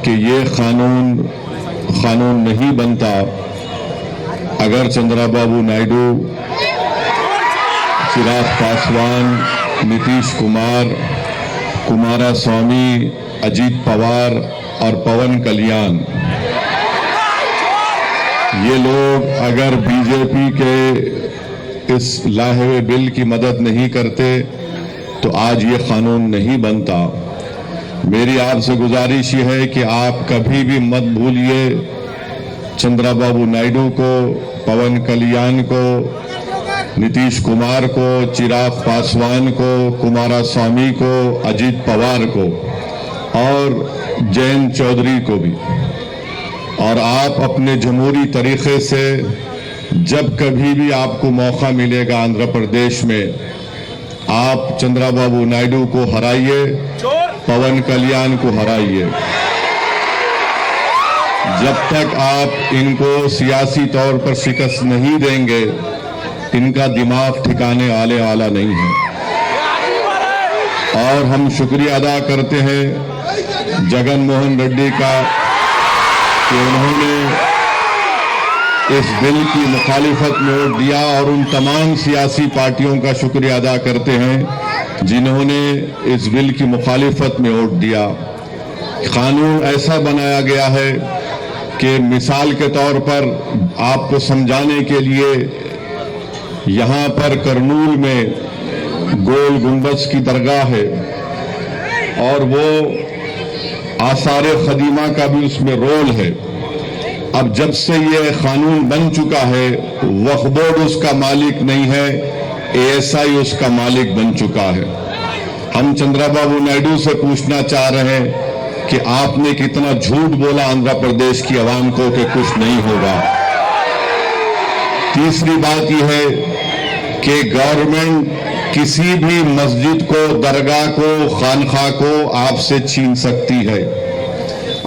कि ये कानून नहीं बनता अगर चंद्रबाबू नायडू, चिराग पासवान, नीतीश कुमार, कुमारस्वामी, अजीत पवार और पवन कल्याण ये लोग अगर बीजेपी के इस लाए हुए बिल की मदद नहीं करते तो आज ये कानून नहीं बनता। मेरी आपसे गुजारिश ये है कि आप कभी भी मत भूलिए चंद्रबाबू नायडू को, पवन कल्याण को, नीतीश कुमार को, चिराग पासवान को, कुमारस्वामी को, अजीत पवार को और जयंत चौधरी को भी। और आप अपने जमहूरी तरीके से जब कभी भी आपको मौका मिलेगा आंध्र प्रदेश में, आप चंद्रबाबू नायडू को हराइए, पवन कल्याण को हराइए। जब तक आप इनको सियासी तौर पर शिकस्त नहीं देंगे, इनका दिमाग ठिकाने आने वाला नहीं है। और हम शुक्रिया अदा करते हैं जगन मोहन रेड्डी का कि उन्होंने इस बिल की मुखालिफत में वोट दिया, और उन तमाम सियासी पार्टियों का शुक्रिया अदा करते हैं जिन्होंने इस बिल की मुखालिफत में वोट दिया। कानून ऐसा बनाया गया है कि मिसाल के तौर पर आपको समझाने के लिए, यहाँ पर करनूल में गोल गुंबज की दरगाह है और वो आसार कदीमा का भी उसमें रोल है। अब जब से ये कानून बन चुका है, वक्फ बोर्ड उसका मालिक नहीं है, एएसआई उसका मालिक बन चुका है। हम चंद्रबाबू नायडू से पूछना चाह रहे हैं कि आपने कितना झूठ बोला आंध्र प्रदेश की आवाम को कि कुछ नहीं होगा। तीसरी बात यह है कि गवर्नमेंट किसी भी मस्जिद को, दरगाह को, खानखा को आपसे छीन सकती है।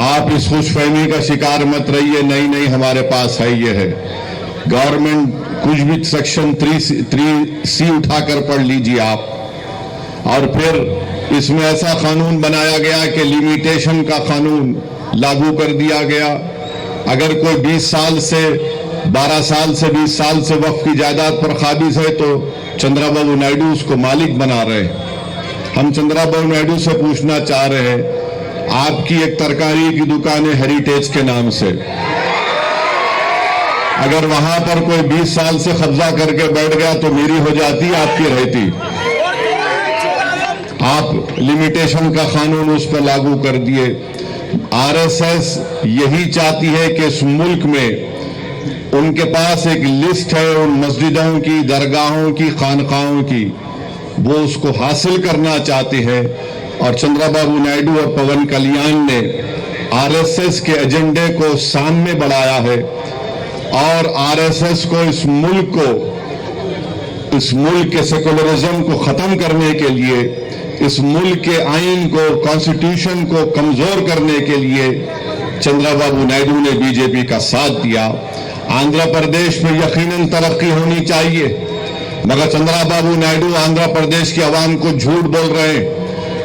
आप इस खुशफहमी का शिकार मत रहिए, नहीं हमारे पास है, ये है। गवर्नमेंट कुछ भी सेक्शन 3C उठाकर पढ़ लीजिए आप। और फिर इसमें ऐसा कानून बनाया गया कि लिमिटेशन का कानून लागू कर दिया गया। अगर कोई 20 साल से 12 साल से 20 साल से वक्फ की जायदाद पर काबिज है तो चंद्रबाबू नायडू उसको मालिक बना रहे हैं। हम चंद्रबाबू नायडू से पूछना चाह रहे हैं, आपकी एक तरकारी की दुकान है हेरिटेज के नाम से, अगर वहां पर कोई 20 साल से कब्जा करके बैठ गया तो मेरी हो जाती, आपकी रहती। आप लिमिटेशन का कानून उस पर लागू कर दिए। आरएसएस यही चाहती है कि इस मुल्क में उनके पास एक लिस्ट है उन मस्जिदों की, दरगाहों की, खानकाहों की, वो उसको हासिल करना चाहते हैं। और चंद्रबाबू नायडू और पवन कल्याण ने आरएसएस के एजेंडे को सामने बढ़ाया है और आरएसएस को इस मुल्क के सेकुलरिज्म को खत्म करने के लिए, इस मुल्क के आइन को, कॉन्स्टिट्यूशन को कमजोर करने के लिए चंद्रबाबू नायडू ने बीजेपी का साथ दिया। आंध्र प्रदेश में यकीनन तरक्की होनी चाहिए, मगर चंद्रबाबू नायडू आंध्र प्रदेश की आवाम को झूठ बोल रहे हैं।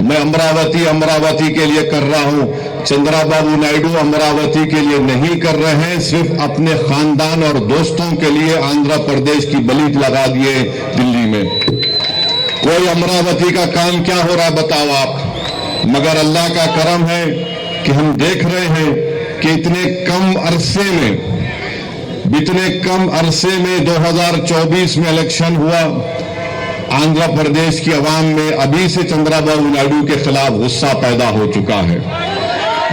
मैं अमरावती के लिए कर रहा हूं। चंद्रबाबू नायडू अमरावती के लिए नहीं कर रहे हैं, सिर्फ अपने खानदान और दोस्तों के लिए आंध्र प्रदेश की बलि लगा दिए दिल्ली में। कोई अमरावती का काम क्या हो रहा है बताओ आप। मगर अल्लाह का करम है कि हम देख रहे हैं कि इतने कम अरसे में 2024 में इलेक्शन हुआ। आंध्र प्रदेश की आवाम में अभी से चंद्रबाबू नायडू के खिलाफ गुस्सा पैदा हो चुका है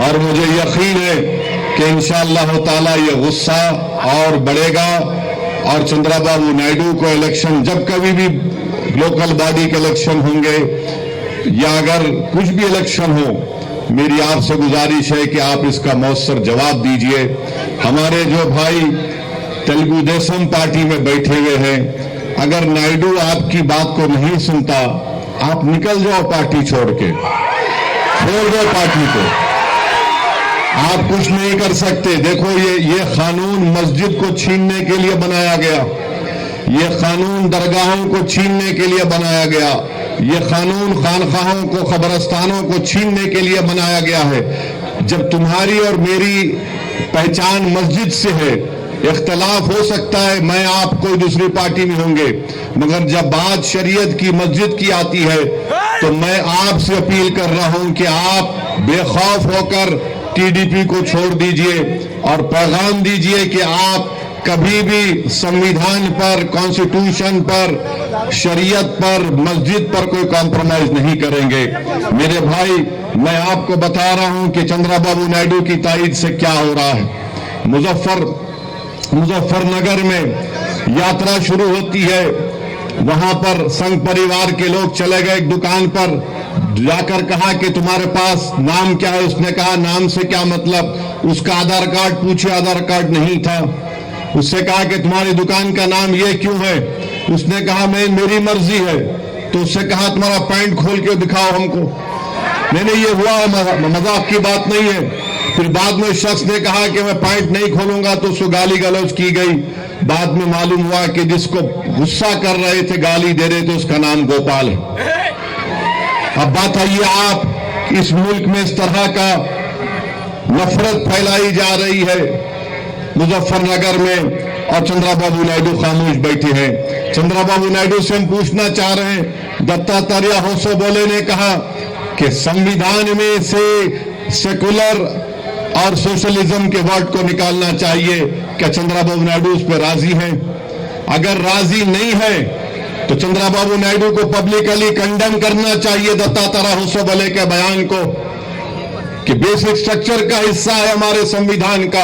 और मुझे यकीन है कि इंशाअल्लाह ताला ये गुस्सा और बढ़ेगा और चंद्रबाबू नायडू को इलेक्शन, जब कभी भी लोकल बॉडी के इलेक्शन होंगे या अगर कुछ भी इलेक्शन हो, मेरी आपसे गुजारिश है कि आप इसका मौसर जवाब दीजिए। हमारे जो भाई तेलुगु देशम पार्टी में बैठे हुए हैं, अगर नायडू आपकी बात को नहीं सुनता, आप निकल जाओ पार्टी छोड़ दो पार्टी को। आप कुछ नहीं कर सकते। देखो ये कानून मस्जिद को छीनने के लिए बनाया गया, ये कानून दरगाहों को छीनने के लिए बनाया गया, ये कानून खानखाहों को, कब्रस्तानों को छीनने के लिए बनाया गया है। जब तुम्हारी और मेरी पहचान मस्जिद से है, इख्तलाफ हो सकता है, मैं आप कोई दूसरी पार्टी में होंगे, मगर जब बात शरीयत की, मस्जिद की आती है, तो मैं आपसे अपील कर रहा हूं कि आप बेखौफ होकर टीडीपी को छोड़ दीजिए और पैगाम दीजिए कि आप कभी भी संविधान पर, कॉन्स्टिट्यूशन पर, शरीयत पर, मस्जिद पर कोई कॉम्प्रोमाइज नहीं करेंगे। मेरे भाई, मैं आपको बता रहा हूं कि चंद्रबाबू नायडू की तायद से क्या हो रहा है। मुजफ्फरनगर में यात्रा शुरू होती है, वहां पर संघ परिवार के लोग चले गए एक दुकान पर, जाकर कहा कि तुम्हारे पास नाम क्या है? उसने कहा नाम से क्या मतलब? उसका आधार कार्ड पूछे, आधार कार्ड नहीं था। उससे कहा कि तुम्हारी दुकान का नाम ये क्यों है? उसने कहा मेरी मर्जी है। तो उससे कहा तुम्हारा पैंट खोल के दिखाओ हमको। नहीं, ये हुआ, मजाक की बात नहीं है। फिर बाद में शख्स ने कहा कि मैं पैंट नहीं खोलूंगा, तो उसको गाली गलौज की गई। बाद में मालूम हुआ कि जिसको गुस्सा कर रहे थे, गाली दे रहे थे, उसका नाम गोपाल है। अब बात आइए, आप इस मुल्क में इस तरह का नफरत फैलाई जा रही है मुजफ्फरनगर में, और चंद्रबाबू नायडू खामोश बैठे हैं। चंद्रबाबू नायडू से हम पूछना चाह रहे हैं, दत्तात्रेय होसबोले ने कहा कि संविधान में से सेकुलर और सोशलिज्म के वर्ड को निकालना चाहिए। क्या चंद्रबाबू नायडू उस पर राजी हैं? अगर राजी नहीं है तो चंद्रबाबू नायडू को पब्लिकली कंडेम करना चाहिए दत्तात्रेय होसबोले के बयान को, कि बेसिक स्ट्रक्चर का हिस्सा है हमारे संविधान का।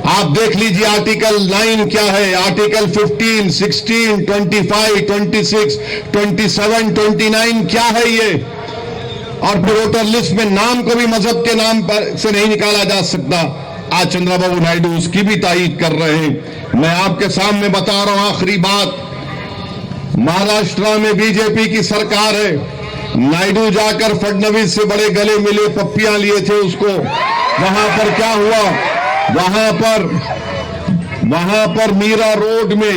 आप देख लीजिए आर्टिकल 9 क्या है, आर्टिकल 15, 16, 25, 26, 27, 29 क्या है ये। और फिर वोटर लिस्ट में नाम को भी मजहब के नाम पर से नहीं निकाला जा सकता। आज चंद्रबाबू नायडू उसकी भी तायीद कर रहे हैं। मैं आपके सामने बता रहा हूं आखिरी बात, महाराष्ट्र में बीजेपी की सरकार है। नायडू जाकर फडणवीस से बड़े गले मिले, पप्पियां लिए थे उसको। वहां पर क्या हुआ? वहां पर मीरा रोड में,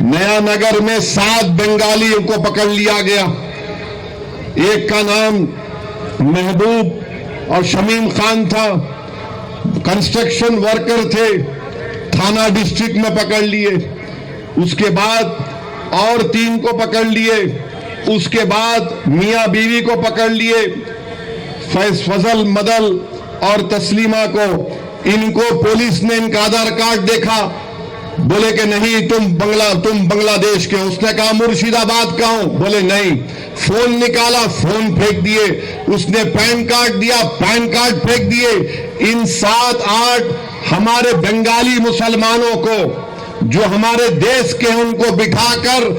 नया नगर में 7 बंगालियों को पकड़ लिया गया। एक का नाम महबूब और शमीम खान था, कंस्ट्रक्शन वर्कर थे, थाना डिस्ट्रिक्ट में पकड़ लिए। उसके बाद और 3 को पकड़ लिए। उसके बाद मियां बीवी को पकड़ लिए, फजल, मदल और तस्लीमा को। इनको पुलिस ने इनका आधार कार्ड देखा, बोले कि नहीं तुम बांग्लादेश के। उसने कहा मुर्शिदाबाद का हूं, बोले नहीं। फोन निकाला, फोन फेंक दिए। उसने पैन कार्ड दिया, पैन कार्ड फेंक दिए। इन 7-8 हमारे बंगाली मुसलमानों को जो हमारे देश के हैं, उनको बिठाकर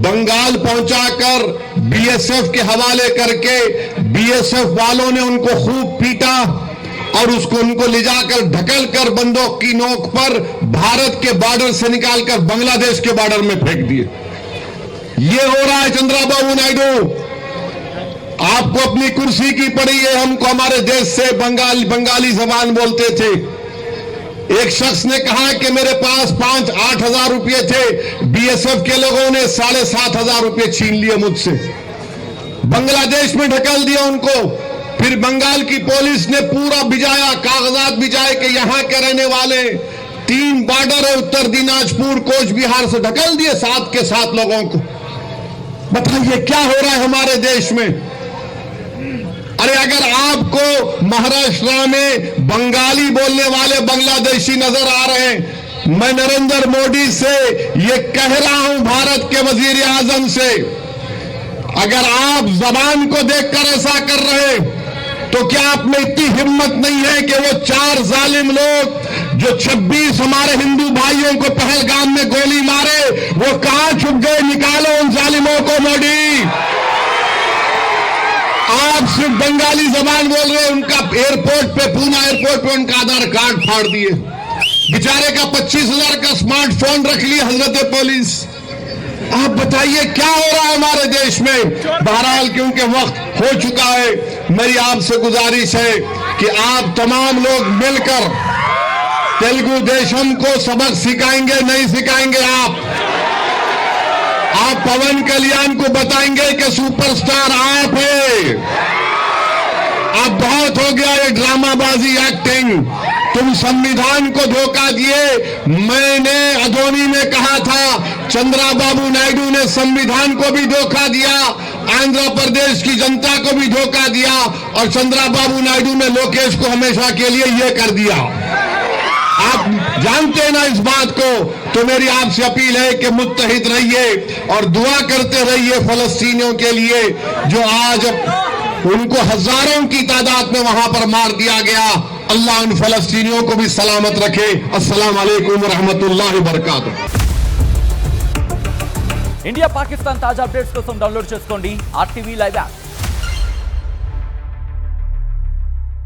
बंगाल पहुंचाकर बीएसएफ के हवाले करके, बीएसएफ वालों ने उनको खूब पीटा और उनको ले जाकर ढकल कर बंदूक की नोक पर भारत के बॉर्डर से निकालकर बांग्लादेश के बॉर्डर में फेंक दिए। ये हो रहा है चंद्रबाबू नायडू। आपको अपनी कुर्सी की पड़ी है, हमको हमारे देश से बंगाली जबान बोलते थे। एक शख्स ने कहा कि मेरे पास 5-8 हजार रुपये थे, बीएसएफ के लोगों ने 7,500 रुपये छीन लिए मुझसे, बांग्लादेश में ढकल दिया उनको। फिर बंगाल की पुलिस ने पूरा भिजाया, कागजात भिजाए कि यहां के रहने वाले 3 बॉर्डर है, उत्तर दिनाजपुर, कोच बिहार से ढकल दिए 7 के 7 लोगों को। बताइए क्या हो रहा है हमारे देश में। अरे अगर आपको महाराष्ट्र में बंगाली बोलने वाले बांग्लादेशी नजर आ रहे हैं, मैं नरेंद्र मोदी से ये कह रहा हूं, भारत के वजीर आजम से, अगर आप जबान को देखकर ऐसा कर रहे हैं तो क्या आप में इतनी हिम्मत नहीं है कि वो 4 जालिम लोग जो 26 हमारे हिंदू भाइयों को पहलगाम में गोली मारे, वो कहां छुप गए? निकालो उन जालिमों को मोदी। आप सिर्फ बंगाली जबान बोल रहे हैं। उनका एयरपोर्ट पे, पूना एयरपोर्ट पे उनका आधार कार्ड फाड़ दिए। बेचारे का 25,000 का स्मार्टफोन रख लिया हजरत पुलिस। आप बताइए क्या हो रहा है हमारे देश में। बहरहाल क्योंकि वक्त हो चुका है, मेरी आपसे गुजारिश है कि आप तमाम लोग मिलकर तेलुगु देशम को सबक सिखाएंगे। नहीं सिखाएंगे आप पवन कल्याण को बताएंगे कि सुपरस्टार आप हैं। अब बहुत हो गया ये ड्रामाबाजी, एक्टिंग। तुम संविधान को धोखा दिए। मैंने अदोनी में कहा था, चंद्राबाबू नायडू ने संविधान को भी धोखा दिया, आंध्र प्रदेश की जनता को भी धोखा दिया, और चंद्राबाबू नायडू ने लोकेश को हमेशा के लिए यह कर दिया। आप जानते हैं ना इस बात को। तो मेरी आपसे अपील है कि मुत्तहिद रहिए और दुआ करते रहिए फलस्तीनियों के लिए, जो आज उनको हजारों की तादाद में वहां पर मार दिया गया। अल्लाह उन फलस्तीनियों को भी सलामत रखे। अस्सलाम वालेकुम व रहमतुल्लाहि व बरकातुहू। ఇండియా పాకిస్తాన్ తాజా అప్డేట్స్ కోసం డౌన్లోడ్ చేసుకోండి RTV లైవ్ యాప్।